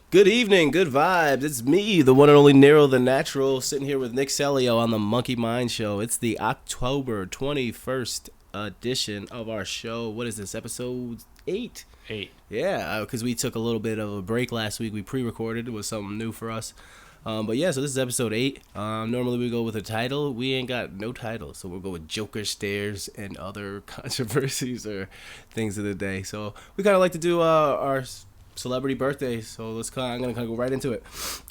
Good evening, good vibes. It's me, the one and only Nero the Natural, sitting here with Nick Celio on the Monkey Mind Show. It's the October 21st edition of our show. What is this, episode 8? 8. Yeah, because we took a little bit of a break last week. We pre-recorded. It was something new for us. But yeah, so this is episode 8. Normally we go with a title. We ain't got no title, so we'll go with Joker stares and other controversies or things of the day. So we kind of like to do our celebrity birthdays, so I'm gonna go right into it.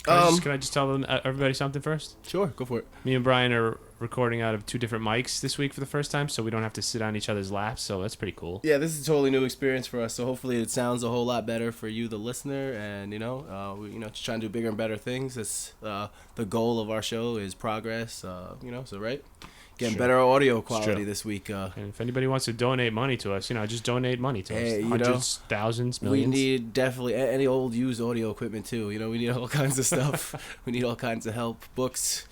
Can I just tell them everybody something first? Sure, go for it. Me and Brian are recording out of 2 different mics this week for the first time, so we don't have to sit on each other's laps, so that's pretty cool. Yeah, this is a totally new experience for us, so hopefully it sounds a whole lot better for you, the listener, and we just trying to do bigger and better things. That's the goal of our show is progress. So right. Getting better audio quality this week. And if anybody wants to donate money to us, just donate money to us. Hundreds, thousands, millions. We need definitely any old used audio equipment too. We need all kinds of stuff. We need all kinds of help. Books.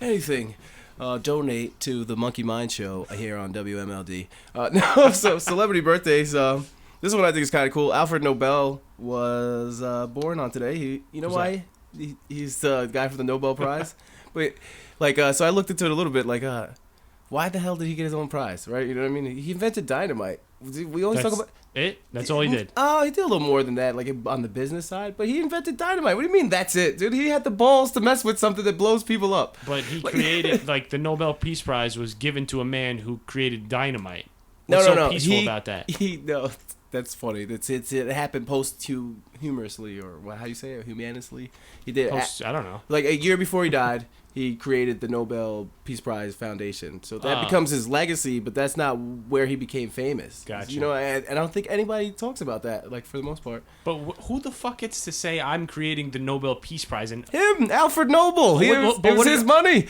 Anything. Donate to the Monkey Mind Show here on WMLD. So celebrity birthdays. This one I think is kind of cool. Alfred Nobel was born on today. Why? He's the guy for the Nobel Prize. But so I looked into it a little bit. Why the hell did he get his own prize? Right? You know what I mean? He invented dynamite. We always talk about it. That's all he did. Oh, he did a little more than that, on the business side. But he invented dynamite. What do you mean? That's it, dude? He had the balls to mess with something that blows people up. But he created the Nobel Peace Prize was given to a man who created dynamite. No. Peaceful about that? That's funny. It happened humorously, or how you say it, humanimously. He did. I don't know. A year before he died, he created the Nobel Peace Prize Foundation. So that becomes his legacy, but that's not where he became famous. Gotcha. And I don't think anybody talks about that, for the most part. But who the fuck gets to say I'm creating the Nobel Peace Prize? And him, Alfred Nobel. It was his money.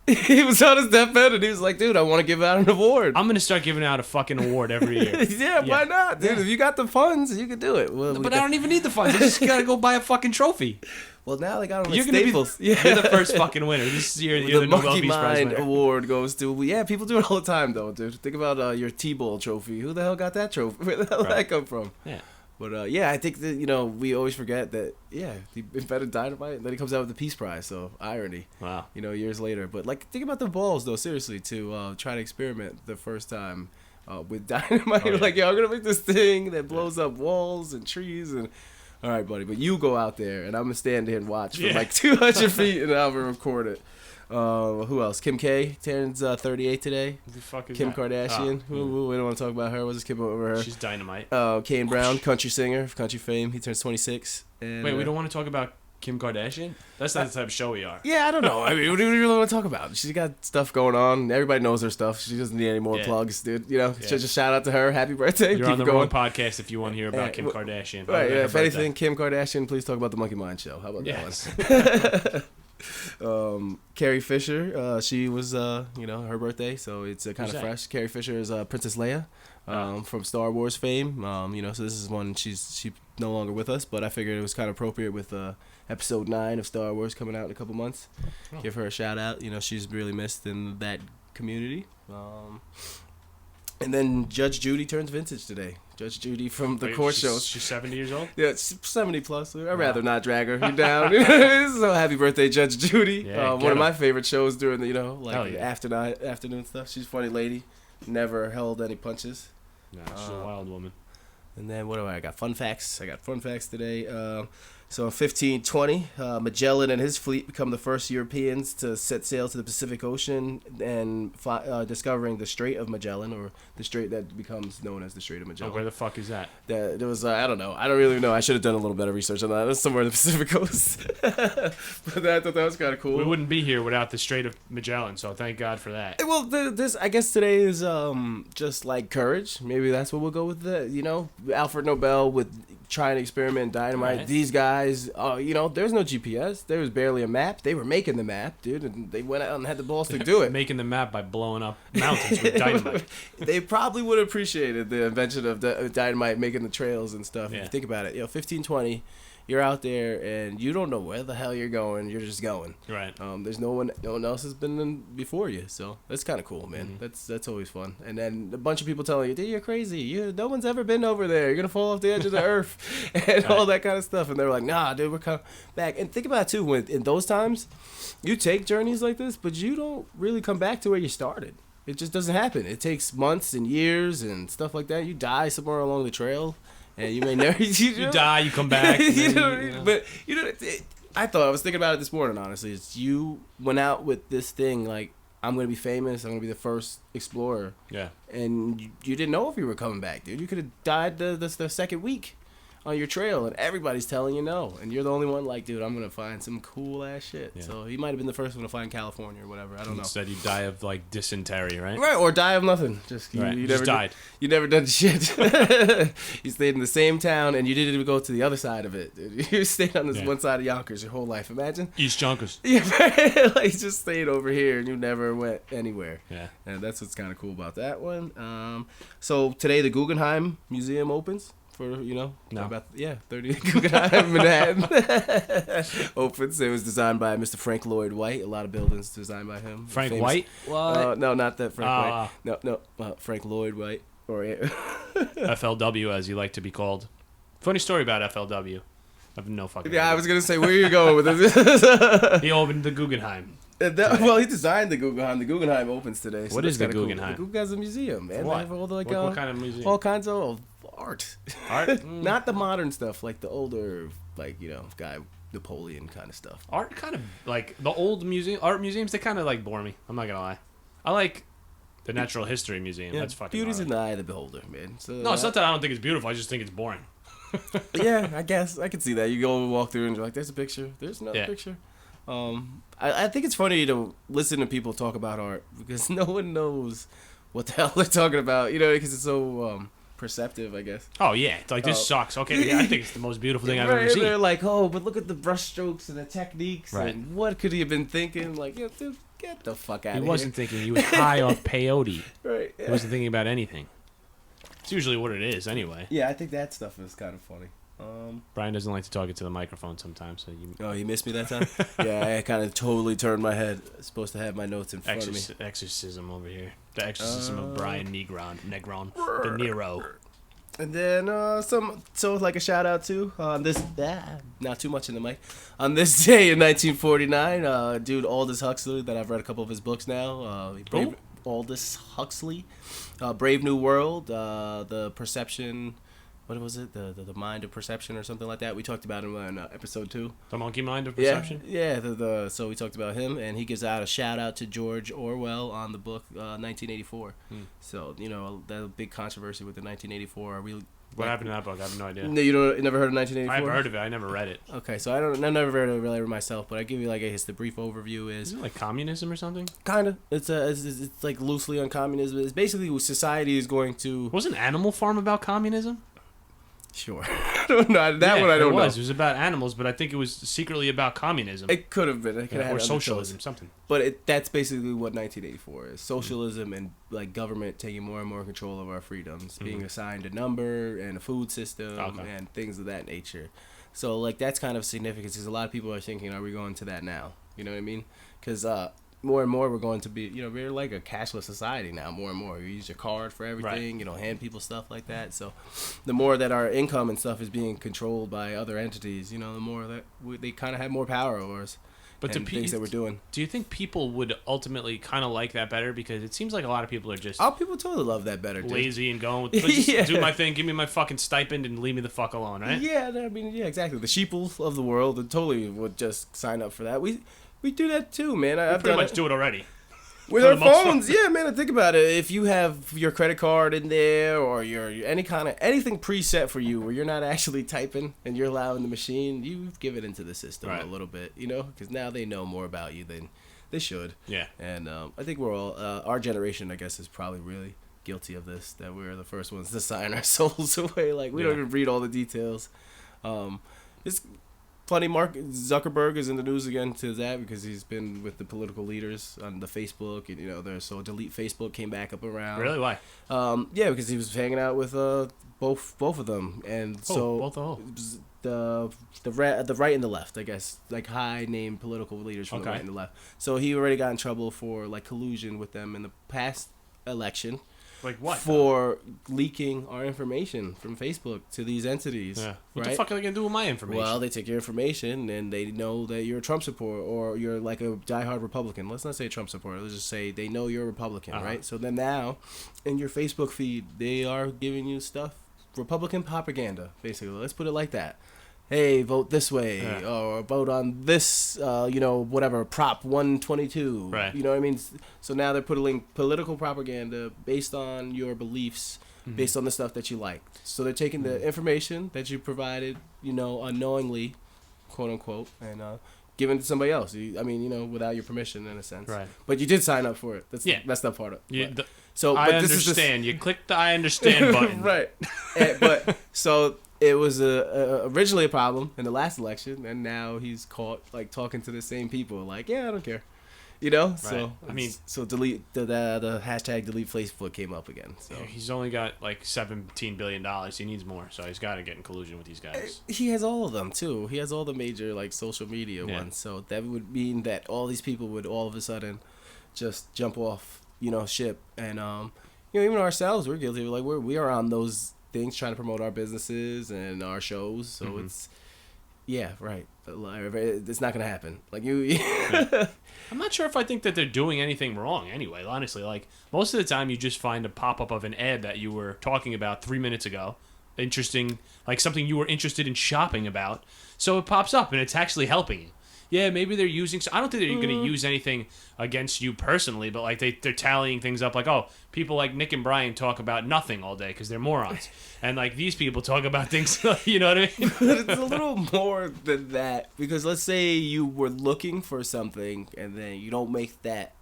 He was on his deathbed, and he was like, dude, I want to give out an award. I'm going to start giving out a fucking award every year. Yeah, why not? Dude, if you got the funds, you can do it. But I don't even need the funds. I just got to go buy a fucking trophy. Well, now they got them at Staples. You're the first fucking winner. This year, you're the Nobel Peace Prize winner. Award goes to... Yeah, people do it all the time, though, dude. Think about your T-Bowl trophy. Who the hell got that trophy? Where the hell did that come from? Yeah. But, I think that, we always forget that, he invented dynamite, and then he comes out with the Peace Prize, so irony. Wow. Years later. But, think about the balls, though, seriously, to try to experiment the first time with dynamite. Oh, yeah. I'm going to make this thing that blows up walls and trees and... All right, buddy, but you go out there, and I'm going to stand here and watch from 200 feet, and I'm going to record it. Who else? Kim K turns 38 today. Who the fuck is Kim that? Kardashian. We don't want to talk about her. We'll just skip over her. She's dynamite. Kane Brown, country singer of country fame. He turns 26. And, Wait, we don't want to talk about Kim Kardashian? That's not the type of show we are. Yeah, I don't know. What do you really want to talk about? She's got stuff going on. Everybody knows her stuff. She doesn't need any more plugs, dude. Just shout out to her. Happy birthday. You're on the wrong podcast if you want to hear about Kim Kardashian. Right, if anything, Kim Kardashian, please talk about the Monkey Mind Show. How about that one? Carrie Fisher, she was, her birthday, so it's kind of fresh. Carrie Fisher is Princess Leia from Star Wars fame. So this is one she's no longer with us, but I figured it was kind of appropriate with episode 9 of Star Wars coming out in a couple months. Give her a shout out. She's really missed in that community. And then Judge Judy turns vintage today. Judge Judy from the court shows. She's 70 years old? Yeah, 70 plus. I'd rather not drag her. You're down. So happy birthday, Judge Judy. Yeah, one of my favorite shows during the, afternoon stuff. She's a funny lady. Never held any punches. Nah, she's a wild woman. And then what do I got? Fun facts. I got fun facts today. So in 1520, Magellan and his fleet become the first Europeans to set sail to the Pacific Ocean and discovering the Strait of Magellan, or the strait that becomes known as the Strait of Magellan. Oh, where the fuck is that? There was, I don't know. I don't really know. I should have done a little better research on that. It's somewhere in the Pacific Coast. But I thought that was kind of cool. We wouldn't be here without the Strait of Magellan, so thank God for that. Well, this I guess today is just like courage. Maybe that's what we'll go with. Alfred Nobel with trying to experiment in dynamite. Right. These guys, there's no GPS. There was barely a map. They were making the map, dude, and they went out and had the balls to do it. Making the map by blowing up mountains with dynamite. They probably would have appreciated the invention of the dynamite, making the trails and stuff. Yeah. If you think about it, 1520, you're out there and you don't know where the hell you're going. You're just going. Right. There's no one else has been in before you, so that's kind of cool, man. Mm-hmm. That's always fun. And then a bunch of people telling you, dude, you're crazy. No one's ever been over there. You're gonna fall off the edge of the earth, and all that kind of stuff. And they're like, nah, dude, we're coming back. And think about it too, when in those times, you take journeys like this, but you don't really come back to where you started. It just doesn't happen. It takes months and years and stuff like that. You die somewhere along the trail. And you may never. You die, you come back. But I was thinking about it this morning. Honestly, it's you went out with this thing like I'm gonna be famous. I'm gonna be the first explorer. Yeah. And you didn't know if you were coming back, dude. You could have died the second week on your trail, and everybody's telling you no, and you're the only one like, dude, I'm gonna find some cool ass shit. Yeah. So he might have been the first one to find California or whatever. I don't know. Instead, you die of like dysentery, right? Right, or die of nothing. You never died. You never done shit. You stayed in the same town, and you didn't even go to the other side of it. Dude. You stayed on this one side of Yonkers your whole life. Imagine East Yonkers. Yeah, like you just stayed over here, and you never went anywhere. Yeah, and that's what's kind of cool about that one. So today the Guggenheim Museum opens. For, about 30 Guggenheim Manhattan opens. It was designed by Mr. Frank Lloyd Wright. A lot of buildings designed by him. Frank White? What? No, not that Frank White. No, Frank Lloyd Wright. Or FLW, as you like to be called. Funny story about FLW. I have no fucking idea. I was gonna say, where are you going with this? He opened the Guggenheim. Well, he designed the Guggenheim. The Guggenheim opens today. So what is the Guggenheim? Cool. The Guggenheim's a museum, man. What? They have all the, what kind of museum? All kinds of art. Art? Not the modern stuff, like the older, guy Napoleon kind of stuff. Art kind of, like, the old art museums, they kind of, bore me. I'm not gonna lie. I like the Natural History Museum. Yeah, that's fucking beauty's gnarly. in the eye of the beholder, man. So no, it's not that I don't think it's beautiful. I just think it's boring. Yeah, I guess. I can see that. You go and walk through and you're like, there's a picture. There's another picture. I think it's funny to listen to people talk about art because no one knows what the hell they're talking about, because it's so perceptive, I guess. Oh, yeah. It's like, this sucks. Okay, yeah, I think it's the most beautiful thing I've ever seen. They're like, oh, but look at the brushstrokes and the techniques and what could he have been thinking? Like, dude, get the fuck out of here. He wasn't thinking. He was high off peyote. Right. Yeah. He wasn't thinking about anything. It's usually what it is, anyway. Yeah, I think that stuff is kind of funny. Brian doesn't like to talk into the microphone sometimes. So you missed me that time? Yeah, I kind of totally turned my head. I was supposed to have my notes in front of me. Exorcism over here. The exorcism of Brian Negron, De Niro. And then like a shout out to on this not too much in the mic on this day in 1949, dude Aldous Huxley, that I've read a couple of his books now. Aldous Huxley, Brave New World, the Perception. What was it? The Mind of Perception or something like that. We talked about him in episode 2. The Monkey Mind of Perception? Yeah. So we talked about him, and he gives out a shout out to George Orwell on the book 1984. So, that big controversy with the 1984. What happened to that book? I have no idea. No, you never heard of 1984? I've heard of it. I never read it. Okay, so I've never read it really myself, but I give you the brief overview is. Isn't it like communism or something? Kind of. It's like loosely on communism. It's basically society is going to. Wasn't Animal Farm about communism? Sure. I don't know. That one I don't know. It was about animals, but I think it was secretly about communism. It could have been. Or socialism, something. But that's basically what 1984 is. Socialism and government taking more and more control of our freedoms, being assigned a number and a food system and things of that nature. So that's kind of significant because a lot of people are thinking, are we going to that now? You know what I mean? Because more and more we're going to be, we're like a cashless society now, more and more. You use your card for everything, hand people stuff like that. So the more that our income and stuff is being controlled by other entities, the more that they kind of have more power over us. But the things that we're doing. Do you think people would ultimately kind of like that better? Because it seems like a lot of people are just... Oh, people totally love that better, dude. Lazy and going, just do my thing, give me my fucking stipend and leave me the fuck alone, right? Yeah, exactly. The sheeple of the world totally would just sign up for that. We do that too, man. We pretty much do it already. With our phones, yeah, man. Think about it. If you have your credit card in there or your anything preset for you, where you're not actually typing and you're allowing the machine, you give it into the system a little bit, because now they know more about you than they should. Yeah. And I think we're all our generation, I guess, is probably really guilty of this. That we're the first ones to sign our souls away. We don't even read all the details. funny. Mark Zuckerberg is in the news again to that because he's been with the political leaders on the Facebook, and so delete Facebook came back up around. Really? Why? Yeah, because he was hanging out with both of them, and the right and the left, I guess, like high named political leaders from the right and the left. So he already got in trouble for like collusion with them in the past election. Like what? For leaking our information from Facebook to these entities. Yeah. What the fuck are they going to do with my information? Well, they take your information and they know that you're a Trump supporter or you're like a diehard Republican. Let's not say Trump supporter. Let's just say they know you're a Republican, right? So then now in your Facebook feed, they are giving you stuff, Republican propaganda, basically. Let's put it like that. Hey, vote this way, or vote on this, whatever, Prop 122. Right. You know what I mean? So now they're putting political propaganda based on your beliefs, based on the stuff that you like. So they're taking the information that you provided, unknowingly, quote unquote, and giving it to somebody else. Without your permission, in a sense. Right. But you did sign up for it. That's the part of it. I understand. You clicked the I understand button. Right. So it was originally a problem in the last election, and now he's caught like talking to the same people. Like, yeah, I don't care, Right. So delete the hashtag delete Facebook came up again. So he's only got like $17 billion. He needs more, so he's got to get in collusion with these guys. He has all of them too. He has all the major like social media ones. So that would mean that all these people would all of a sudden just jump off, ship, and even ourselves, we're guilty. Like we are on those things trying to promote our businesses and our shows, so it's right. It's not gonna happen. Like I'm not sure if I think that they're doing anything wrong anyway, honestly. Like most of the time you just find a pop-up of an ad that you were talking about 3 minutes ago, interesting, like something you were interested in shopping about, so it pops up and it's actually helping you. Yeah, maybe they're using... I don't think they're going to use anything against you personally, but like they're tallying things up like, oh, people like Nick and Brian talk about nothing all day because they're morons. And like these people talk about things, you know what I mean? But it's a little more than that. Because let's say you were looking for something and then you don't make that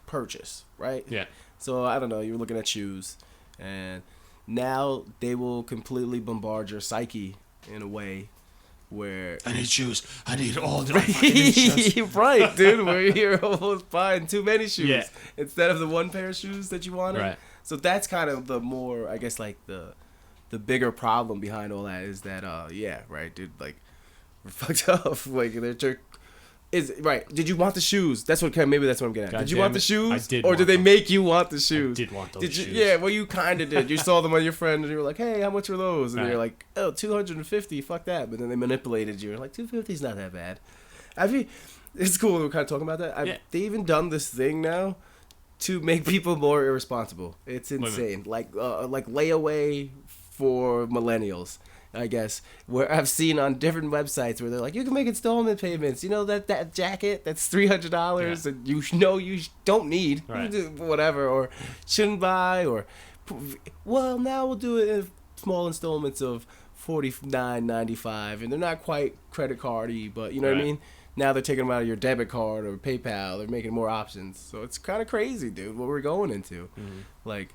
purchase, right? Yeah. So, I don't know, you were looking at shoes. And now they will completely bombard your psyche in a way where I need shoes. I need all the shoes. Right, dude. Where you're almost buying too many shoes instead of the one pair of shoes that you wanted. Right. So that's kind of the more, I guess, like the bigger problem behind all that is that, right, dude. Like, we're fucked up. Like, did you want the shoes? Maybe that's what I'm getting at. Did you want the shoes? I did. Or did they make you want the shoes? I did want those shoes. Yeah, well, you kind of did. You saw them on your friend, and you were like, "Hey, how much are those?" And you're like, "Oh, $250. Fuck that." But then they manipulated you. You're like, $250 is not that bad. It's cool. We're kind of talking about that. They even done this thing now to make people more irresponsible. It's insane. Like layaway for millennials, I guess, where I've seen on different websites where they're like, you can make installment payments. That jacket that's $300 and you don't need, whatever, or shouldn't buy, or now we'll do it in small installments of $49.95, and they're not quite credit card-y, but you know what I mean. Now they're taking them out of your debit card or PayPal. They're making more options, so it's kind of crazy, dude. What we're going into, like,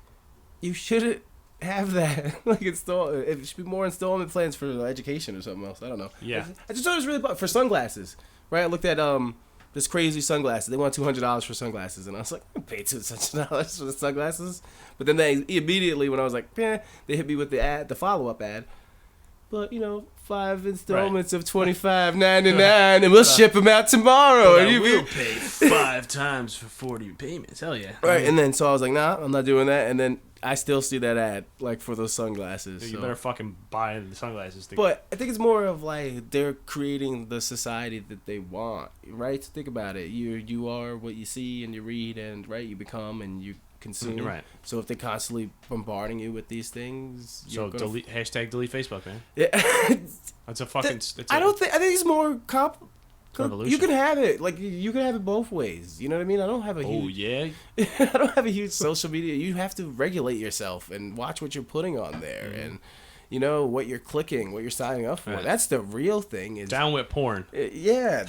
you shouldn't have that. Like, it should be more installment plans for education or something else. I don't know. Yeah. I just thought it was really for sunglasses, right? I looked at this crazy sunglasses. They want $200 for sunglasses, and I was like, I paid $200 for the sunglasses. But then they immediately, when I was like, they hit me with the follow-up ad. But 5 installments of $25.99, and we'll ship them out tomorrow. And we'll pay 5 times for 40 payments. Hell yeah! Right, and then so I was like, nah, I'm not doing that. And then I still see that ad like for those sunglasses. You better fucking buy the sunglasses. But I think it's more of like they're creating the society that they want, right? So think about it. You are what you see and you read, and you become and you consume. Right. So if they're constantly bombarding you with these things, delete Facebook, man. Yeah. That's a fucking. I think it's more you can have it you can have it both ways. You know what I mean? I don't have a huge. I don't have a huge social media. You have to regulate yourself and watch what you're putting on there, and what you're clicking, what you're signing up for. Right. That's the real thing. Is down with porn. Yeah.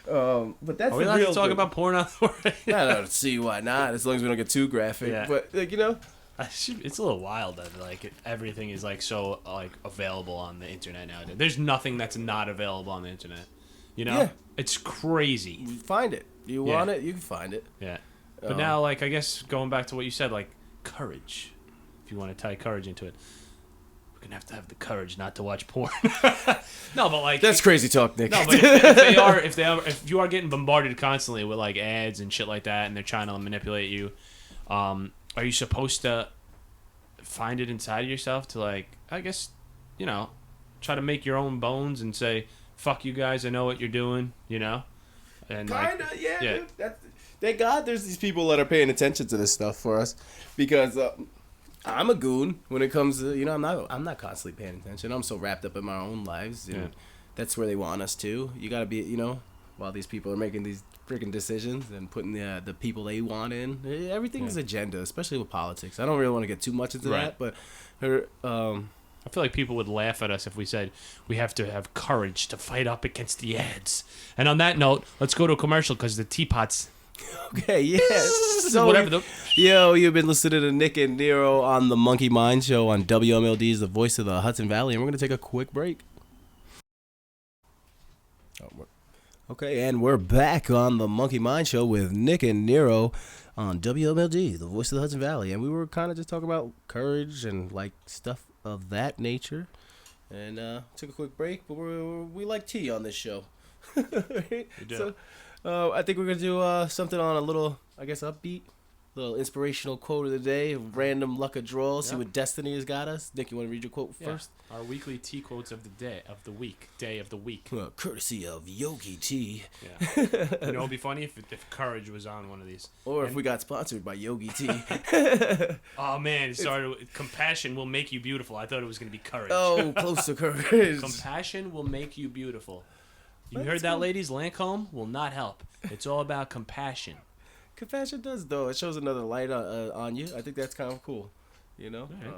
But that's are we allowed to talk about porn on the way? I don't see why not, as long as we don't get too graphic. Yeah. But It's a little wild that like everything is like so like available on the internet nowadays. There's nothing that's not available on the internet. You know, Yeah. it's crazy. You find it. You want it, you can find it. Yeah. But now, like, I guess going back to what you said, like courage. If you want to tie courage into it, we're gonna have to have the courage not to watch porn. No, but like that's crazy talk, Nick. No, but if you are getting bombarded constantly with like ads and shit like that, and they're trying to manipulate you, are you supposed to find it inside of yourself to like, I guess, you know, try to make your own bones and say, "Fuck you guys, I know what you're doing," you know? And kinda, like, yeah. Dude, thank God there's these people that are paying attention to this stuff for us, because I'm a goon when it comes to, you know, I'm not constantly paying attention. I'm so wrapped up in my own lives, and that's where they want us to. You gotta be, you know, while these people are making these freaking decisions and putting the people they want in, everything's agenda, especially with politics. I don't really want to get too much into that, but I feel like people would laugh at us if we said we have to have courage to fight up against the ads. And on that note, let's go to a commercial because the teapots. Okay, yeah. So whatever. Yo, you've been listening to Nick and Nero on the Monkey Mind Show on WMLD's The Voice of the Hudson Valley, and we're gonna take a quick break. Okay, and we're back on the Monkey Mind Show with Nick and Nero on WMLD, The Voice of the Hudson Valley, and we were kind of just talking about courage and like stuff of that nature, and took a quick break, but we like tea on this show. Right? We do. So I think we're gonna do something on a little, I guess, upbeat, little inspirational quote of the day, random luck of draw. See what destiny has got us. Nick, you want to read your quote first? Our weekly tea quotes of the day of the week, Courtesy of Yogi Tea. Yeah. You know, it'd be funny if courage was on one of these, or if we got sponsored by Yogi Tea. Oh man, it started with compassion will make you beautiful. I thought it was gonna be courage. Oh, close to courage. Compassion will make you beautiful. You heard that, ladies? Lancome will not help. It's all about compassion. Compassion does, though. It shows another light on you. I think that's kind of cool. You know? Right.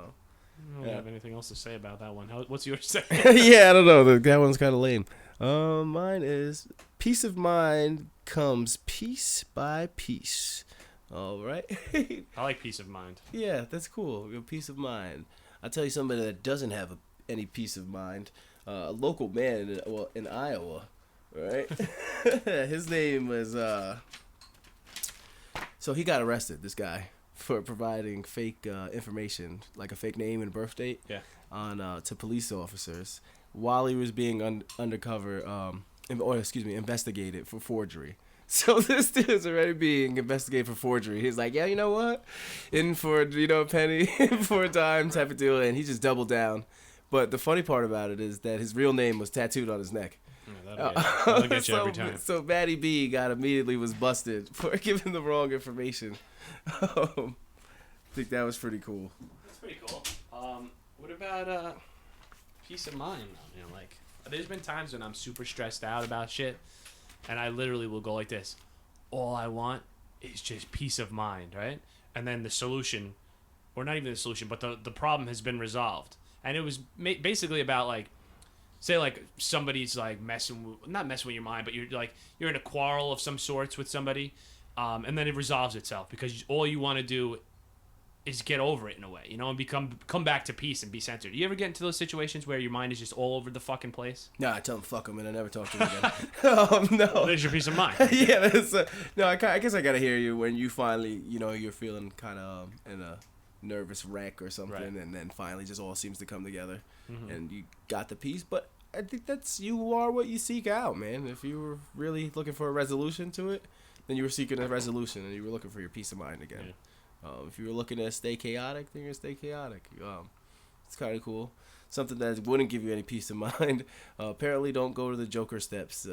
I don't have anything else to say about that one. What's yours say? Yeah, I don't know. That one's kind of lame. Mine is, peace of mind comes piece by piece. All right? I like peace of mind. Yeah, that's cool. Your peace of mind. I'll tell you somebody that doesn't have any peace of mind. A local man in Iowa. Right? His name was so he got arrested, this guy, for providing fake information, like a fake name and birth date, on to police officers while he was being undercover investigated for forgery. So this dude is already being investigated for forgery. He's like, yeah, you know what? In for, you know, a penny, in for a dime type of deal, and he just doubled down. But the funny part about it is that his real name was tattooed on his neck. That'll get you every time. So Matty B was busted for giving the wrong information. I think that was pretty cool. That's pretty cool. What about peace of mind? You know, like, there's been times when I'm super stressed out about shit, and I literally will go like this: all I want is just peace of mind, right? And then the solution, or not even the solution, but the problem has been resolved. And it was basically about, like, say, like, somebody's, like, not messing with your mind, but you're in a quarrel of some sorts with somebody, and then it resolves itself because all you want to do is get over it in a way, you know, and come back to peace and be centered. You ever get into those situations where your mind is just all over the fucking place? No, I tell them fuck them and I never talk to them again. No. Well, there's your peace of mind. Yeah, no, I guess I gotta hear you when you finally, you know, you're feeling kind of in a nervous wreck or something, right, and then finally just all seems to come together, and you got the peace. But I think you are what you seek out, man. If you were really looking for a resolution to it, then you were seeking a resolution and you were looking for your peace of mind again. Yeah. If you were looking to stay chaotic, then you're going to stay chaotic. It's kind of cool. Something that wouldn't give you any peace of mind. Apparently, don't go to the Joker steps.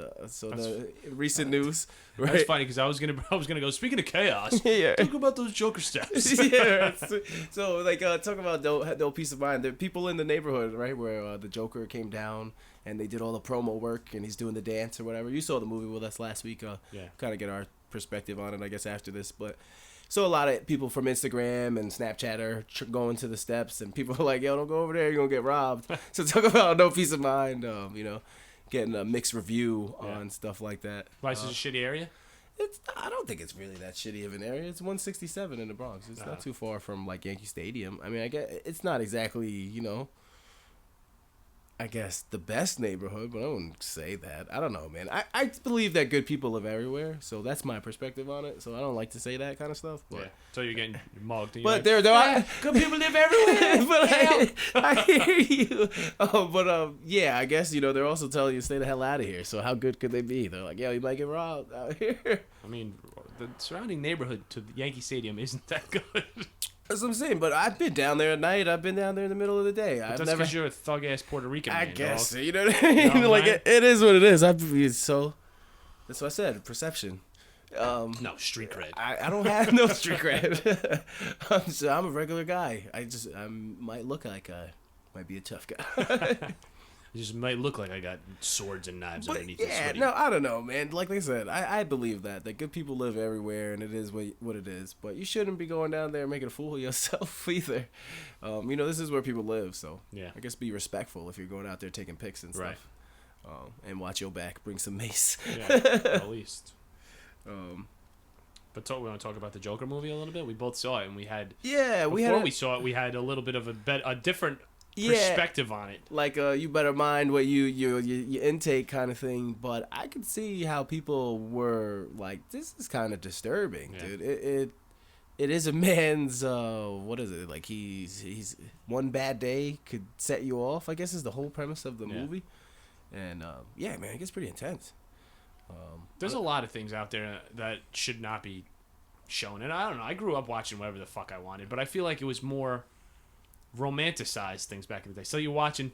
Recent news. Right? That's funny because I was gonna go. Speaking of chaos, talk about those Joker steps. Yeah. So like talk about no peace of mind. There are people in the neighborhood, right, where the Joker came down and they did all the promo work and he's doing the dance or whatever. You saw the movie with us last week. Kind of get our perspective on it, I guess, after this, but. So a lot of people from Instagram and Snapchat are going to the steps, and people are like, yo, don't go over there, you're going to get robbed. So talk about no peace of mind, you know, getting a mixed review on stuff like that. Why, is this a shitty area? I don't think it's really that shitty of an area. It's 167 in the Bronx. It's not too far from like Yankee Stadium. I mean, I guess it's not exactly, I guess the best neighborhood, but I wouldn't say that. I don't know, man. I believe that good people live everywhere, so that's my perspective on it. So I don't like to say that kind of stuff. But So you're getting mugged. And but there are good people live everywhere. But I hear you. Yeah, I guess they're also telling you to stay the hell out of here. So how good could they be? They're like, yo, you might get robbed out here. I mean, the surrounding neighborhood to the Yankee Stadium isn't that good. That's what I'm saying, but I've been down there at night. I've been down there in the middle of the day. That's because you're a thug ass Puerto Rican man. I guess dog. you know what I mean. Like it is what it is. So that's what I said. Perception. No street cred. I don't have no street cred. I'm a regular guy. I might look like I might be a tough guy. It just might look like I got swords and knives underneath. Yeah, no, I don't know, man. Like I said, I believe that good people live everywhere, and it is what it is. But you shouldn't be going down there and making a fool of yourself either. This is where people live, so yeah. I guess be respectful if you're going out there taking pics and stuff. Right. And watch your back. Bring some mace. Yeah, at least. But we want to talk about the Joker movie a little bit. We both saw it, and we had before we saw it, we had a little bit of a different perspective on it. Like you better mind what you intake kind of thing. But I could see how people were like, this is kind of disturbing, dude. It is a man's what is it, like he's one bad day could set you off, I guess, is the whole premise of the movie. And man, it gets pretty intense. There's a lot of things out there that should not be shown, and I don't know, I grew up watching whatever the fuck I wanted, but I feel like it was more romanticized things back in the day. So you're watching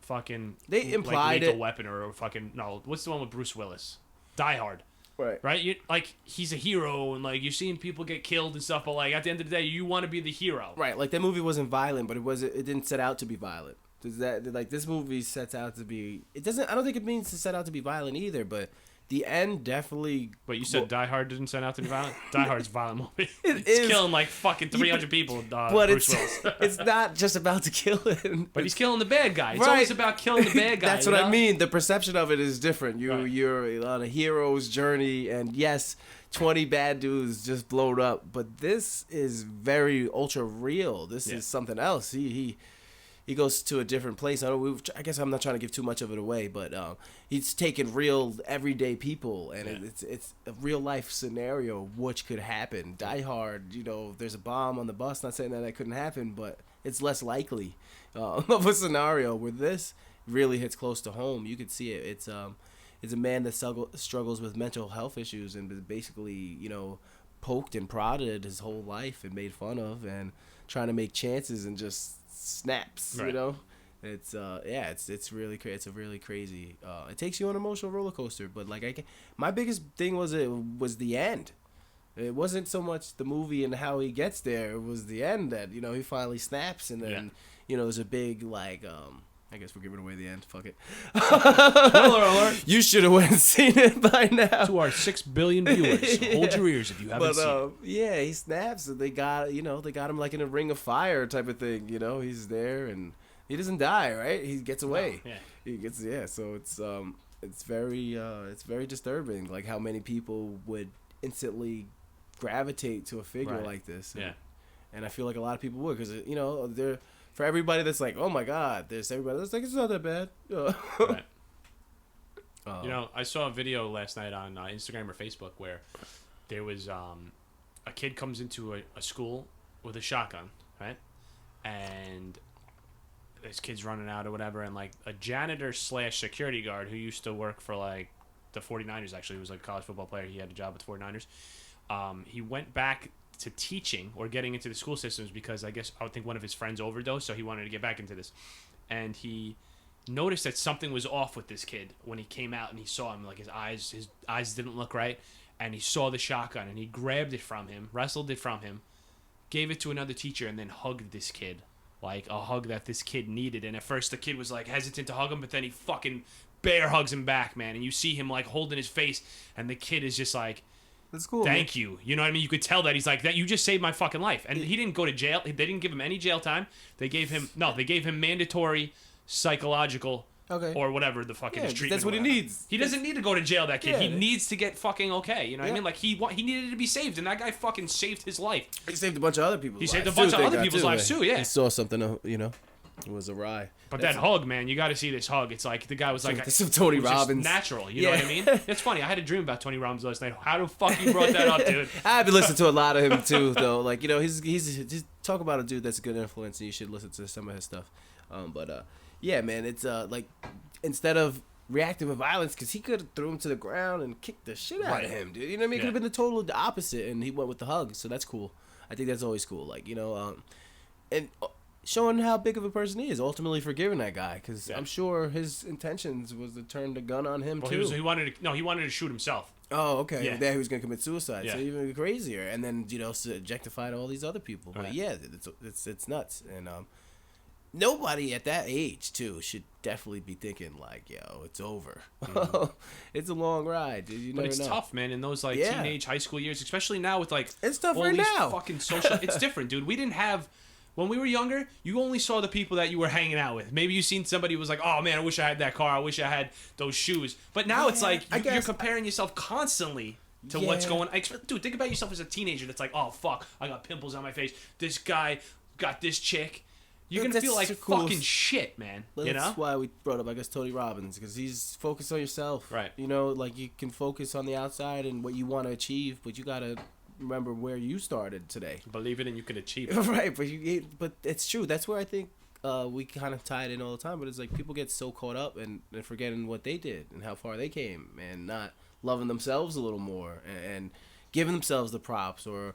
fucking they implied like Lethal it. Weapon or fucking no, what's the one with Bruce Willis? Die Hard. Right. You, like, he's a hero, and like you're seeing people get killed and stuff, but like at the end of the day, you want to be the hero. Right. Like that movie wasn't violent, but it didn't set out to be violent. Does that, like, this movie sets out to be? It doesn't. I don't think it means to set out to be violent either, but. The end definitely. But you said Die Hard didn't set out to be violent? Die Hard's a violent movie. It's killing like fucking 300 people. But Bruce Willis. It's not just about to kill him. But he's killing the bad guy. It's right. always about killing the bad guy. That's what I mean. The perception of it is different. You're on a hero's journey, and yes, 20 bad dudes just blowed up. But this is very ultra real. This is something else. He goes to a different place. I guess I'm not trying to give too much of it away, but he's taking real everyday people, and it's a real life scenario which could happen. Die Hard, there's a bomb on the bus. Not saying that couldn't happen, but it's less likely of a scenario where this really hits close to home. You could see it. It's a man that struggles with mental health issues and is basically poked and prodded his whole life and made fun of and trying to make chances and just snaps. Right. It's it's really it's a really crazy. It takes you on an emotional roller coaster. But like my biggest thing was the end. It wasn't so much the movie and how he gets there. It was the end that he finally snaps, and then there's a big like I guess we're giving away the end. Fuck it. Spoiler alert. You should have went and seen it by now. To our 6 billion viewers, hold your ears if you haven't seen it. Yeah, he snaps, and they got him like in a ring of fire type of thing. He's there, and he doesn't die, right? He gets away. No, yeah. He gets So it's very disturbing, like how many people would instantly gravitate to a figure like this. And I feel like a lot of people would, because they're. For everybody that's like, oh my God, there's everybody that's like, it's not that bad. Right. I saw a video last night on Instagram or Facebook where there was a kid comes into a school with a shotgun, right? And this kid's running out or whatever, and like a janitor / security guard who used to work for like the 49ers, actually, he was like a college football player. He had a job with the 49ers. He went back to teaching or getting into the school systems because I would think one of his friends overdosed, so he wanted to get back into this. And he noticed that something was off with this kid when he came out, and he saw him, like his eyes didn't look right, and he saw the shotgun, and he grabbed it from him, wrestled it from him, gave it to another teacher, and then hugged this kid, like a hug that this kid needed. And at first the kid was like hesitant to hug him, but then he fucking bear hugs him back, man, and you see him like holding his face, and the kid is just like, that's cool. Thank you. You know what I mean? You could tell that he's like, that you just saved my fucking life. And he didn't go to jail. They didn't give him any jail time. They gave him mandatory psychological Okay. Or whatever the fucking his treatment. That's what he needs. He doesn't need to go to jail, that kid. He needs to get fucking okay. You know what I mean? Like, he needed to be saved, and that guy fucking saved his life. He saved a bunch of other people's lives. He saved a bunch of other people's lives, too, yeah. He saw something, you know, it was awry. But that hug, man, you got to see this hug. It's like, the guy was like... This is Tony Robbins. Natural, you know what I mean? It's funny, I had a dream about Tony Robbins last night. How the fuck you brought that up, dude? I've been listening to a lot of him, too, though. Like, you know, he's talk about a dude that's a good influence, and you should listen to some of his stuff. Yeah, man, it's like, instead of reacting with violence, because he could have threw him to the ground and kicked the shit out of him, dude. You know what I mean? It could have been the total opposite, and he went with the hug, so that's cool. I think that's always cool. Like, you know, and showing how big of a person he is, ultimately forgiving that guy, because I'm sure his intentions was to turn the gun on him, too. He wanted to shoot himself. Oh, okay. Yeah. That he was going to commit suicide, so Yeah. even crazier. And then, you know, objectified all these other people. But yeah, it's nuts. And nobody at that age, too, should definitely be thinking, like, yo, it's over. Mm-hmm. It's a long ride, dude. You never know. But it's tough, man, in those, like, teenage, high school years, especially now with, like, it's tough all right these now. Fucking social... It's different, dude. We didn't have... When we were younger, you only saw the people that you were hanging out with. Maybe you seen somebody who was like, oh, man, I wish I had that car. I wish I had those shoes. But now it's like, you're comparing yourself constantly to what's going on. Dude, think about yourself as a teenager that's like, oh, fuck, I got pimples on my face. This guy got this chick. You're going to feel like fucking shit, man. You know? That's why we brought up, I guess, Tony Robbins, because he's focused on yourself. Right. You know, like, you can focus on the outside and what you want to achieve, but you got to remember where you started today. Believe it and you can achieve it. Right, but it's true. That's where I think we kind of tie it in all the time. But it's like people get so caught up and forgetting what they did and how far they came, and not loving themselves a little more and giving themselves the props. Or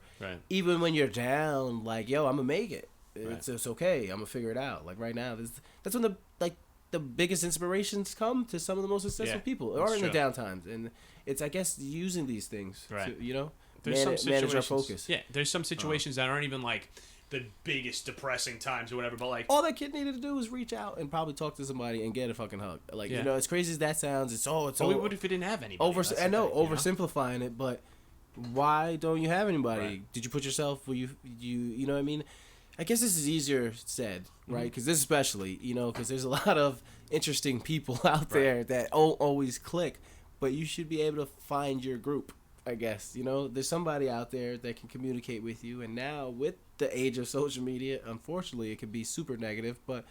even when you're down, like, yo, I'm gonna make it. It's okay. I'm gonna figure it out. Like right now, that's when the biggest inspirations come to some of the most successful people, or in the downtimes. And it's, I guess, using these things to, you know, manage our focus. Yeah, there's some situations that aren't even like the biggest depressing times or whatever, but like all that kid needed to do was reach out and probably talk to somebody and get a fucking hug. Like, you know, as crazy as that sounds, it's what if we didn't have anybody? Oversimplifying it, but why don't you have anybody? Right. Did you put yourself where you know what I mean? I guess this is easier said, right? Because this especially, you know, because there's a lot of interesting people out there that don't always click, but you should be able to find your group. I guess, you know, there's somebody out there that can communicate with you. And now with the age of social media, unfortunately, it can be super negative, but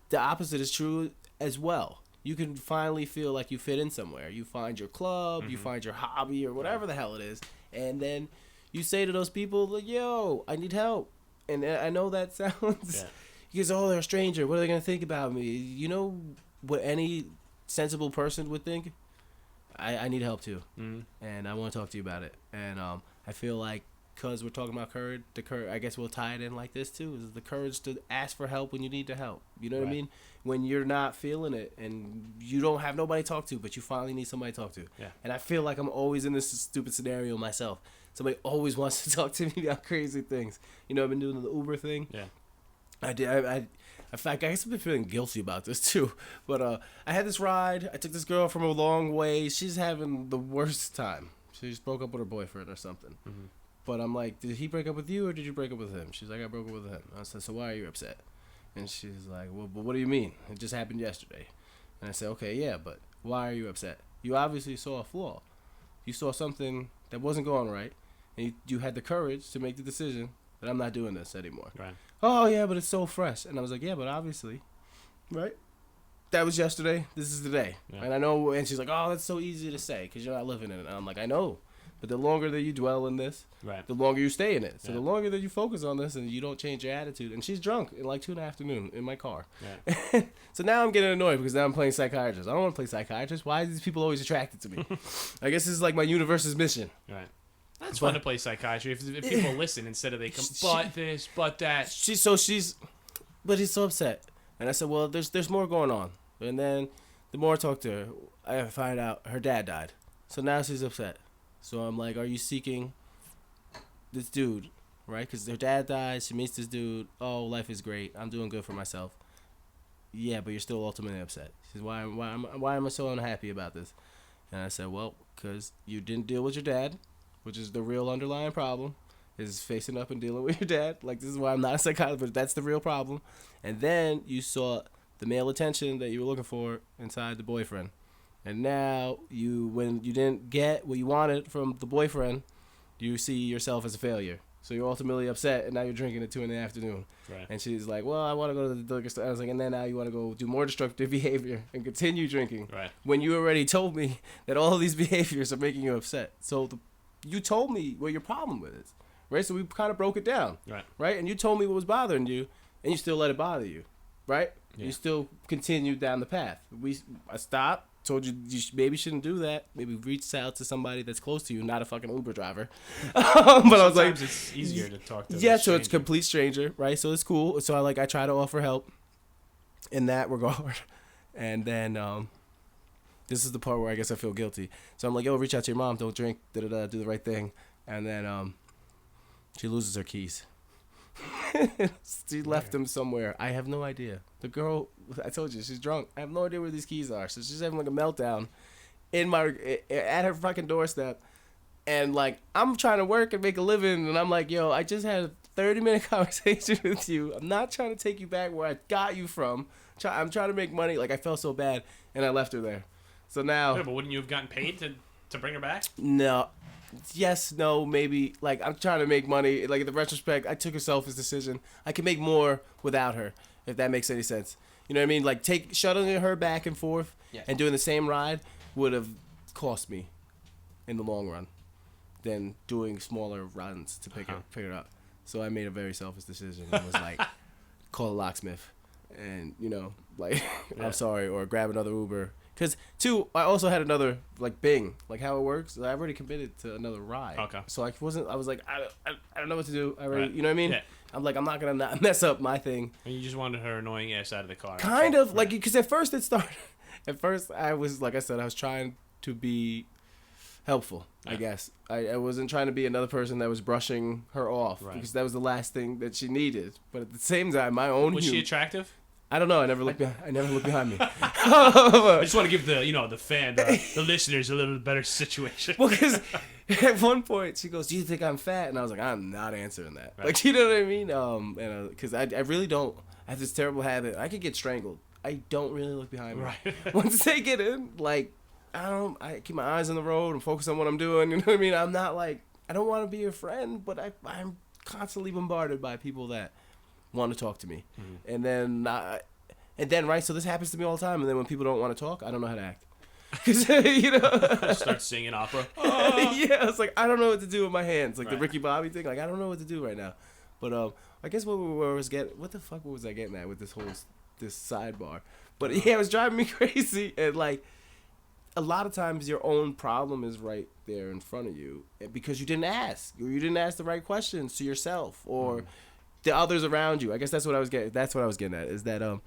the opposite is true as well. You can finally feel like you fit in somewhere. You find your club, you find your hobby or whatever the hell it is. And then you say to those people, like, yo, I need help. And I know that sounds, because, oh, they're a stranger. What are they going to think about me? You know what any sensible person would think? I need help too, and I want to talk to you about it. And I feel like, because we're talking about courage, I guess we'll tie it in like this too, is the courage to ask for help when you need to help. You know what I mean? When you're not feeling it and you don't have nobody to talk to, but you finally need somebody to talk to. Yeah. And I feel like I'm always in this stupid scenario myself. Somebody always wants to talk to me about crazy things. You know, I've been doing the Uber thing. Yeah. In fact, I guess I've been feeling guilty about this too. But I had this ride. I took this girl from a long way. She's having the worst time. She just broke up with her boyfriend or something. Mm-hmm. But I'm like, did he break up with you or did you break up with him? She's like, I broke up with him. I said, so why are you upset? And she's like, well, but what do you mean? It just happened yesterday. And I said, okay, yeah, but why are you upset? You obviously saw a flaw. You saw something that wasn't going right. And you had the courage to make the decision that I'm not doing this anymore. Right. Oh, yeah, but it's so fresh. And I was like, yeah, but obviously, right? That was yesterday. This is today. Yeah. And I know, and she's like, oh, that's so easy to say because you're not living in it. And I'm like, I know. But the longer that you dwell in this, the longer you stay in it. So the longer that you focus on this and you don't change your attitude. And she's drunk in like 2 in the afternoon in my car. Yeah. So now I'm getting annoyed because now I'm playing psychiatrist. I don't want to play psychiatrist. Why are these people always attracted to me? I guess this is like my universe's mission. Right. That's fun to play psychiatry if people listen instead of they come, but this, but that. But he's so upset. And I said, well, there's more going on. And then the more I talk to her, I find out her dad died. So now she's upset. So I'm like, are you seeking this dude, right? Because her dad dies, she meets this dude. Oh, life is great. I'm doing good for myself. Yeah, but you're still ultimately upset. She says, why am I so unhappy about this? And I said, well, because you didn't deal with your dad, which is the real underlying problem, is facing up and dealing with your dad. Like, this is why I'm not a psychologist, but that's the real problem. And then you saw the male attention that you were looking for inside the boyfriend. And now when you didn't get what you wanted from the boyfriend, you see yourself as a failure. So you're ultimately upset, and now you're drinking at 2 in the afternoon. Right. And she's like, well, I want to go to the liquor store. I was like, and then now you want to go do more destructive behavior and continue drinking. Right. When you already told me that all of these behaviors are making you upset. So you told me what your problem with is. Right? So we kind of broke it down. Right. Right? And you told me what was bothering you, and you still let it bother you. Right? Yeah. You still continued down the path. I stopped. Told you maybe shouldn't do that. Maybe reach out to somebody that's close to you, not a fucking Uber driver. But I was like, it's easier to talk to. Yeah, so it's a complete stranger, right? So it's cool. So I try to offer help in that regard. And then this is the part where I guess I feel guilty. So I'm like, yo, reach out to your mom. Don't drink. Do the right thing. And then she loses her keys. She left them somewhere. I have no idea. The girl, I told you, she's drunk. I have no idea where these keys are. So she's having like a meltdown at her fucking doorstep. And like, I'm trying to work and make a living. And I'm like, yo, I just had a 30-minute conversation with you. I'm not trying to take you back where I got you from. I'm trying to make money. Like, I felt so bad. And I left her there. So now. Yeah, but wouldn't you have gotten paid to bring her back? No. Yes, no, maybe. Like, I'm trying to make money. Like, in the retrospect, I took a selfish decision. I can make more without her, if that makes any sense. You know what I mean? Like, shuttling her back and forth and doing the same ride would have cost me in the long run than doing smaller runs to pick her up. So I made a very selfish decision. It was like, call a locksmith and, like, I'm sorry, or grab another Uber. Because, two, I also had another, like, Bing. Like, how it works, I already committed to another ride. Okay. So I was like, I don't know what to do. I already, Right. You know what I mean? Yeah. I'm like, I'm not going to mess up my thing. And you just wanted her annoying ass out of the car. Kind of, right. like, because at first it started, I was, like I said, I was trying to be helpful, I guess. I wasn't trying to be another person that was brushing her off. Right. Because that was the last thing that she needed. But at the same time, my own... Was she attractive? I don't know. I never looked behind me. I just want to give the fan, the listeners a little better situation. Well, because at one point she goes, "Do you think I'm fat?" And I was like, "I'm not answering that." Right. Like, you know what I mean? And because I really don't. I have this terrible habit. I could get strangled. I don't really look behind me. Right. Once they get in, like, I keep my eyes on the road and focus on what I'm doing. You know what I mean? I'm not like, I don't want to be your friend, but I'm constantly bombarded by people that want to talk to me. Mm-hmm. And then right, so this happens to me all the time. And then when people don't want to talk, I don't know how to act. Because, start singing opera. Yeah, it's like, I don't know what to do with my hands. Like, right. the Ricky Bobby thing. Like, I don't know what to do right now. But I guess what the fuck was I getting at with this sidebar? But yeah, it was driving me crazy. And like, a lot of times your own problem is right there in front of you because you didn't ask. Or you didn't ask the right questions to yourself or the others around you. I guess that's what I was getting at, is that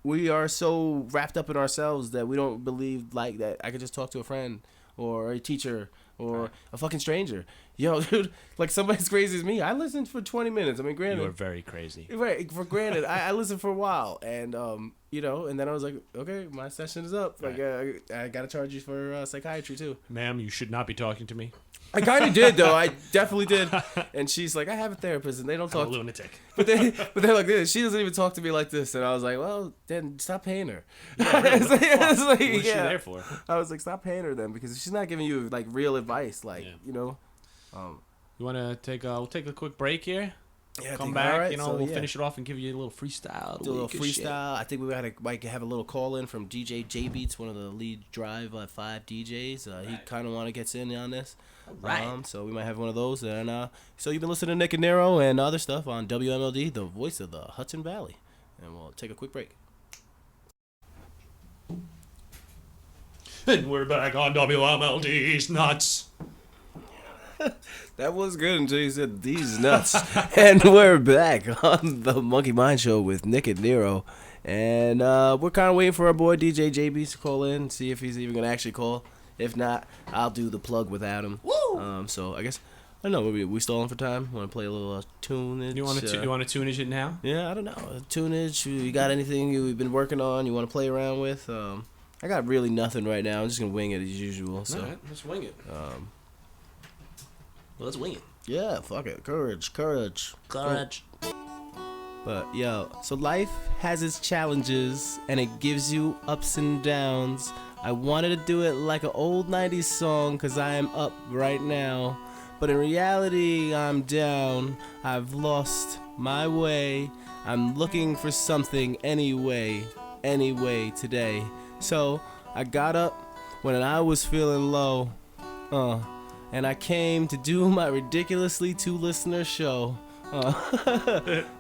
we are so wrapped up in ourselves that we don't believe like that I could just talk to a friend or a teacher or a fucking stranger. Yo, dude, like, somebody as crazy as me, I listened for 20 minutes. I mean, granted. You are very crazy. Right, for granted. I listened for a while. And, and then I was like, okay, my session is up. Like, I got to charge you for psychiatry, too. Ma'am, you should not be talking to me. I kind of did, though. I definitely did. And she's like, I have a therapist, and they don't talk. I'm a lunatic. But they're like this. She doesn't even talk to me like this. And I was like, well, then stop paying her. Yeah, really, it's like, what is she there for? I was like, stop paying her then, because she's not giving you like real advice. Like, You want to we'll take a quick break here? Yeah, come back, right, we'll finish it off and give you a little freestyle. Do a little freestyle. I think we might have a little call in from DJ J Beats, one of the lead Drive 5 DJs. Right. He kind of want to get in on this. Right. So we might have one of those. And so you've been listening to Nick and Nero and other stuff on WMLD, the voice of the Hudson Valley. And we'll take a quick break. And we're back on WMLD's Nuts. That was good until you said these nuts. And we're back on the Monkey Mind Show with Nick and Nero. And we're kind of waiting for our boy DJ JB to call in, see if he's even going to actually call. If not, I'll do the plug without him. Woo! So I guess, I don't know, we stalling for time? Want to play a little tunage? You want to tunage it now? Yeah, I don't know. Tunage, you got anything you've been working on you want to play around with? I got really nothing right now. I'm just going to wing it as usual. So. All right, let's wing it. Well, let's wing it. Yeah, fuck it. Courage. Courage. But yo, so life has its challenges and it gives you ups and downs. I wanted to do it like an old 90s song cause I am up right now. But in reality, I'm down. I've lost my way. I'm looking for something anyway today. So I got up when I was feeling low. And I came to do my ridiculously 2-listener show.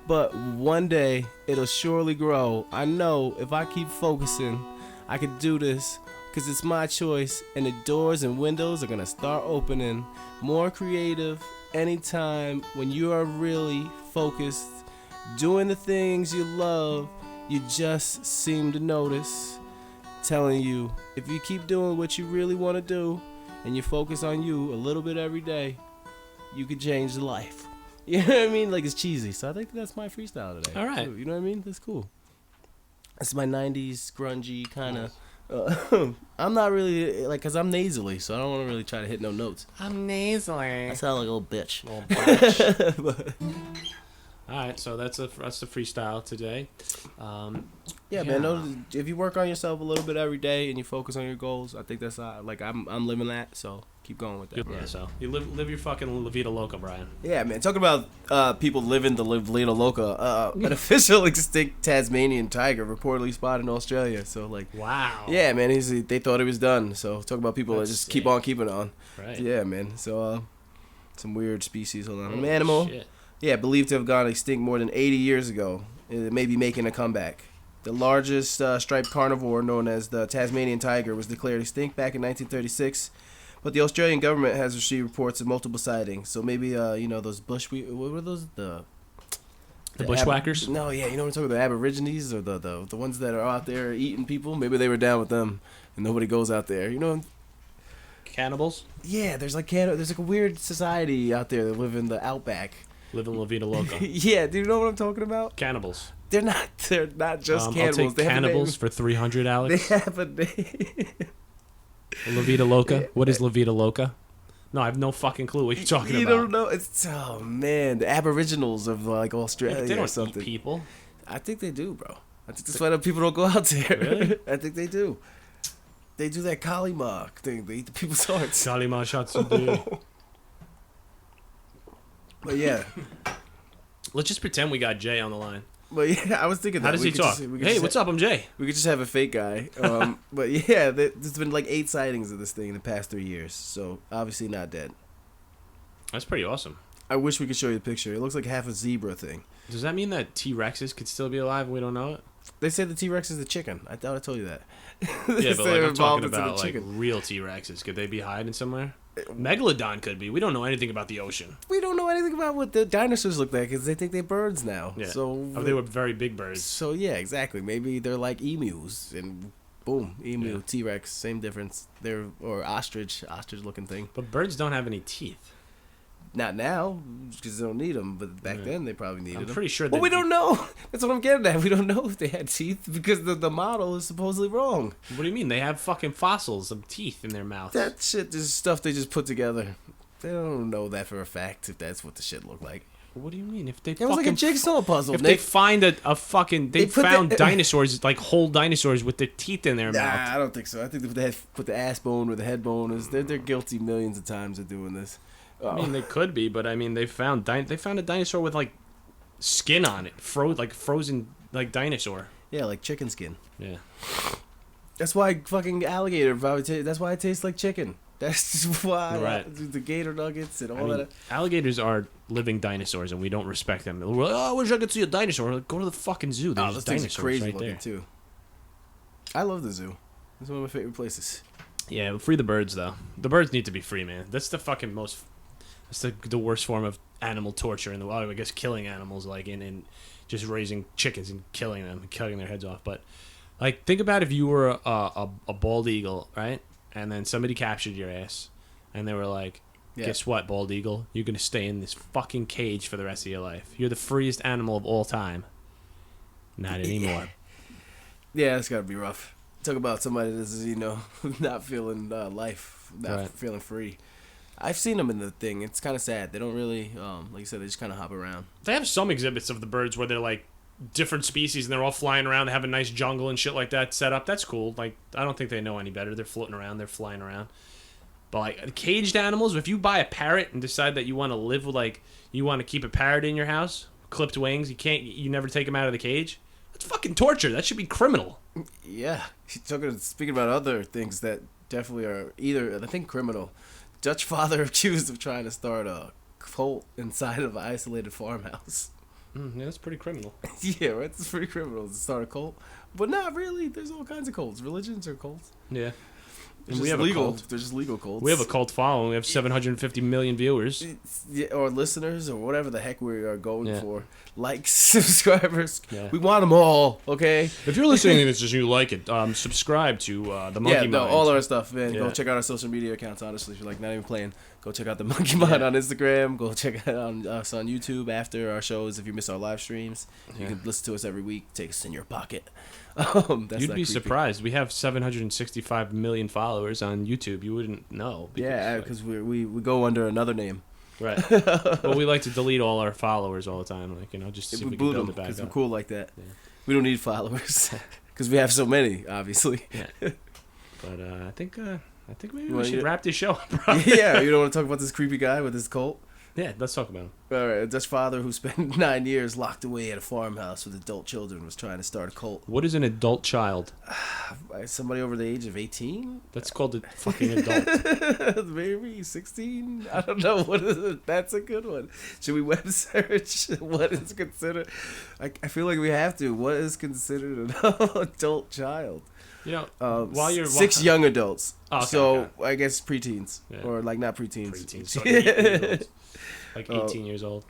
But one day it'll surely grow. I know if I keep focusing, I can do this. Cause it's my choice, and the doors and windows are gonna start opening. More creative anytime when you are really focused. Doing the things you love, you just seem to notice. Telling you, if you keep doing what you really wanna do, and you focus on you a little bit every day, you could change life. You know what I mean? Like, it's cheesy. So I think that's my freestyle today. All right. You know what I mean? That's cool. That's my 90s grungy kind of. I'm not really, like, because I'm nasally, so I don't want to really try to hit no notes. I'm nasally. I sound like a little bitch. All right, so that's the freestyle today. Yeah, man. If you work on yourself a little bit every day and you focus on your goals, I think that's like I'm living that. So keep going with that. Yeah, so you live your fucking La Vida Loca, Brian. Yeah, man. Talking about people living the La Vida Loca. An official extinct Tasmanian tiger reportedly spotted in Australia. So like, wow. Yeah, man. They thought it was done. So talk about people that just keep on keeping on. Right. Yeah, man. So some weird species. Hold on. Holy An animal. Shit. Yeah, believed to have gone extinct more than 80 years ago. It may be making a comeback. The largest striped carnivore, known as the Tasmanian tiger, was declared extinct back in 1936. But the Australian government has received reports of multiple sightings. So maybe, those what were those? The bushwhackers? No, yeah, you know what I'm talking about? The Aborigines or the ones that are out there eating people? Maybe they were down with them and nobody goes out there. You know? Cannibals? Yeah, there's like a weird society out there that live in the outback. Live in La Vida Loca. Yeah, do you know what I'm talking about? Cannibals. They're not just cannibals. I'll take cannibals for 300, Alex. They have a name. La Vida Loca? What is La Vida Loca? No, I have no fucking clue what you're talking about. You don't know? Oh man, the Aboriginals of like Australia. Yeah, they don't or something. eat people. I think they do, bro. I think that's why the people don't go out there. Really? I think they do. They do that Kalima thing. They eat the people's hearts. Kalima Shatsudu. But yeah. Let's just pretend we got Jay on the line. But yeah, I was thinking that. How does he talk? Hey, what's up? I'm Jay. We could just have a fake guy. But yeah, there's been like 8 sightings of this thing in the past 3 years. So obviously not dead. That's pretty awesome. I wish we could show you the picture. It looks like half a zebra thing. Does that mean that T-Rexes could still be alive and we don't know it? They said the T-Rex is the chicken. I thought I told you that. Yeah, but like, I'm talking about like real T-Rexes. Could they be hiding somewhere? Megalodon could be. We don't know anything about the ocean. We don't know anything about what the dinosaurs look like because they think they're birds now. Yeah. So they were very big birds. So yeah, exactly. Maybe they're like emus and boom, emu, T-Rex, same difference. Or ostrich looking thing. But birds don't have any teeth. Not now, because they don't need them. But back then, they probably needed them. I'm pretty sure. But we don't know. That's what I'm getting at. We don't know if they had teeth because the model is supposedly wrong. What do you mean? They have fucking fossils of teeth in their mouths. That shit is stuff they just put together. They don't know that for a fact if that's what the shit looked like. What do you mean? If they it was like a jigsaw puzzle. If Nick, they find a fucking they found dinosaurs like whole dinosaurs with their teeth in their mouth. I don't think so. I think they put the ass bone where the head bone is. They're guilty millions of times of doing this. I mean, they could be, but I mean, they found a dinosaur with like skin on it, frozen like dinosaur. Yeah, like chicken skin. Yeah. That's why fucking alligator. That's why it tastes like chicken. That's why the gator nuggets and all that. Alligators are living dinosaurs, and we don't respect them. We're like, I wish I could see a dinosaur. Like, go to the fucking zoo. There's dinosaurs crazy right looking there too. I love the zoo. It's one of my favorite places. Yeah, free the birds though. The birds need to be free, man. That's the fucking most. That's the worst form of animal torture in the world. I guess killing animals, like in just raising chickens and killing them and cutting their heads off. But like, think about if you were a bald eagle, right? And then somebody captured your ass, and they were like, guess what, bald eagle? You're going to stay in this fucking cage for the rest of your life. You're the freest animal of all time. Not anymore. Yeah, it's got to be rough. Talk about somebody that's, not feeling life, not feeling free. I've seen them in the thing. It's kind of sad. They don't really, like you said, they just kind of hop around. They have some exhibits of the birds where they're like different species and they're all flying around. They have a nice jungle and shit like that set up. That's cool. Like, I don't think they know any better. They're floating around. They're flying around. But like caged animals, if you buy a parrot and decide that you want to live with, like, you want to keep a parrot in your house, clipped wings, you never take them out of the cage. That's fucking torture. That should be criminal. Yeah. Speaking about other things that definitely are either, I think, criminal. Dutch father accused of trying to start a cult inside of an isolated farmhouse. Yeah, that's pretty criminal. Yeah, right? It's pretty criminal to start a cult. But not really. There's all kinds of cults. Religions are cults. Yeah. And we have legal. They're just legal cults. We have a cult following. We have 750 million viewers. Or listeners, or whatever the heck we are going for. Likes, subscribers. Yeah. We want them all, okay? If you're listening to this and you like it, subscribe to the Monkey Mind. All our stuff, man. Yeah. Go check out our social media accounts, honestly. If you're like not even playing, go check out the Monkey Mind on Instagram. Go check out us on YouTube after our shows. If you miss our live streams, you can listen to us every week. Take us in your pocket. You'd be surprised. We have 765 million followers on YouTube. You wouldn't know. Because we go under another name. Right. Well, we like to delete all our followers all the time, like, just to see if we can build it back up. Because we're cool like that. Yeah. We don't need followers because we have so many, obviously. Yeah. But I think maybe we should wrap this show up. Yeah, you don't want to talk about this creepy guy with his cult? Yeah, let's talk about him. All right, a Dutch father who spent 9 years locked away at a farmhouse with adult children was trying to start a cult. What is an adult child? Somebody over the age of 18? That's called a fucking adult. Maybe 16? I don't know. What is it? That's a good one. Should we web search what is considered? I feel like we have to. What is considered an adult child? While you're 6 young adults. Oh, okay, so okay. I guess preteens, or like not preteens. Preteens. So 18 like 18 years old.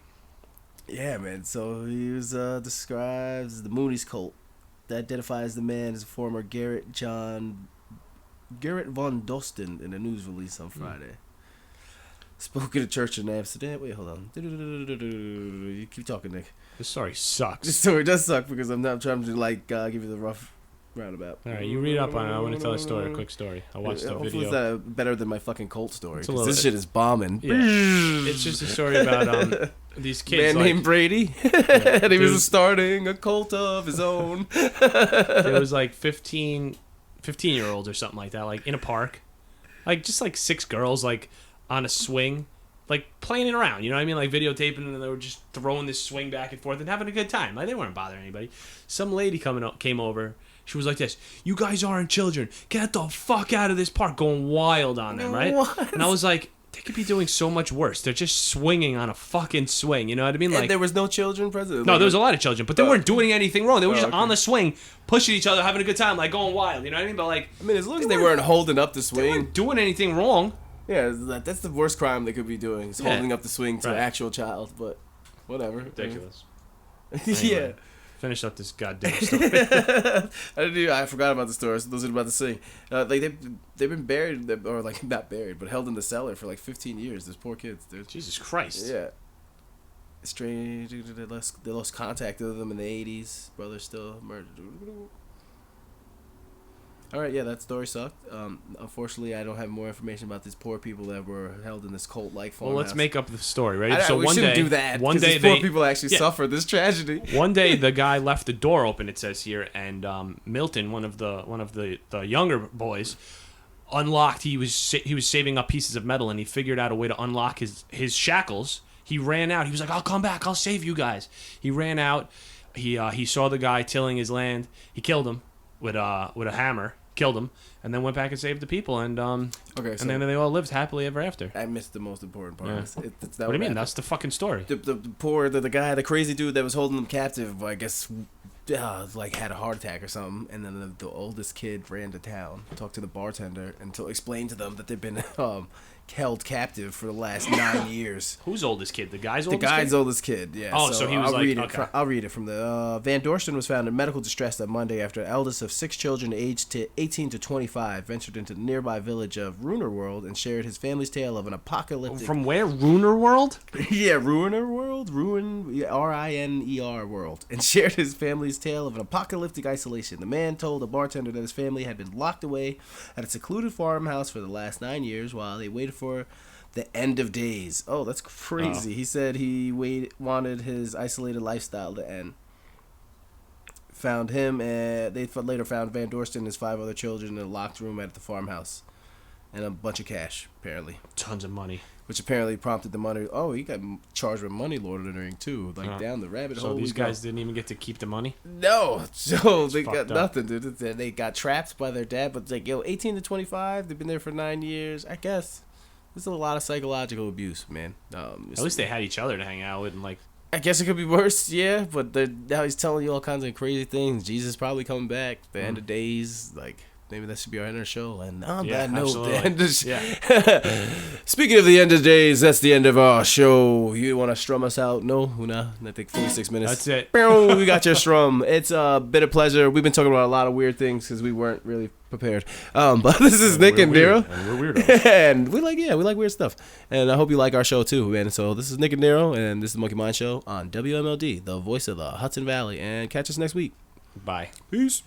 Yeah, man. So he was described as the Mooney's cult that identifies the man as former Gerrit von Dosten in a news release on Friday. Spoke at a church in Amsterdam. Wait, hold on. You keep talking, Nick. This story sucks. This story does suck because I'm not trying to give you the rough roundabout. All right, you read up on it. I want to tell a quick story. I watched the video. Hopefully it's better than my fucking cult story. This shit is bombing. Yeah. It's just a story about these kids. Man named Brady. And he was starting a cult of his own. There was like 15-year-olds or something like that, like in a park. Like just like 6 girls like on a swing. Like playing it around, you know what I mean? Like videotaping, and they were just throwing this swing back and forth and having a good time. Like they weren't bothering anybody. Some lady came over. She was like this, "You guys aren't children. Get the fuck out of this park," going wild on them, right? What? And I was like, they could be doing so much worse. They're just swinging on a fucking swing, you know what I mean? Like, and there was no children present? No, there was a lot of children, but they weren't doing anything wrong. They were just on the swing, pushing each other, having a good time, like going wild, you know what I mean? But like, I mean, as long as they weren't holding up the swing. They weren't doing anything wrong. Yeah, that's the worst crime they could be doing, is holding up the swing to an actual child, but whatever. Ridiculous. Yeah. Finish up this goddamn story. I forgot about the story. So those are about to sing. They've been buried, or like not buried, but held in the cellar for like 15 years. Those poor kids. Jesus Christ. Yeah. Strange. They lost contact with them in the 80s. Brother still murdered. All right, yeah, that story sucked. Unfortunately, I don't have more information about these poor people that were held in this cult-like farmhouse. Well, let's make up the story, right? We shouldn't do that. One day, poor people actually suffered this tragedy. One day, the guy left the door open. It says here, and Milton, one of the younger boys, unlocked. He was saving up pieces of metal, and he figured out a way to unlock his shackles. He ran out. He was like, "I'll come back. I'll save you guys." He ran out. He saw the guy tilling his land. He killed him with a hammer. Killed him, and then went back and saved the people, and and then they all lived happily ever after. I missed the most important part. Yeah. What do you mean? That's the fucking story. The guy, the crazy dude that was holding them captive, I guess, like had a heart attack or something, and then the oldest kid ran to town, talked to the bartender, and explained to them that they've been held captive for the last 9 years. Whose oldest kid? The guy's oldest kid? The guy's oldest kid, yeah. Oh, so he was I'll read it from the... Van Dorsten was found in medical distress that Monday after the eldest of 6 children aged 18 to 25 ventured into the nearby village of Ruinerworld and shared his family's tale of an apocalyptic... From where? Ruinerworld? Yeah, Ruinerworld? R-I-N-E-R world. And shared his family's tale of an apocalyptic isolation. The man told the bartender that his family had been locked away at a secluded farmhouse for the last 9 years while they waited for the end of days. Oh, that's crazy. He said he wanted his isolated lifestyle to end. found him, and they later found Van Dorsten and his 5 other children in a locked room at the farmhouse, and a bunch of cash apparently. Tons of money. Which apparently prompted the money. Oh, he got charged with money laundering too, like down the rabbit hole. So these guys didn't even get to keep the money. No, so they got up. nothing, dude. They got trapped by their dad, but it's like 18 to 25. They've been there for 9 years. I guess there's a lot of psychological abuse, man. At least they had each other to hang out with, and like. I guess it could be worse, yeah. But now he's telling you all kinds of crazy things. Jesus probably coming back. The end of days, like. Maybe that should be our end of the show. And on that note, speaking of the end of days, that's the end of our show. You want to strum us out? No, I think 46 minutes. That's it. We got your strum. It's a bit of pleasure. We've been talking about a lot of weird things because we weren't really prepared. But this is Nick and Nero. And we're weirdos. And we like weird stuff. And I hope you like our show too, man. So this is Nick and Nero, and this is the Monkey Mind Show on WMLD, the voice of the Hudson Valley. And catch us next week. Bye. Peace.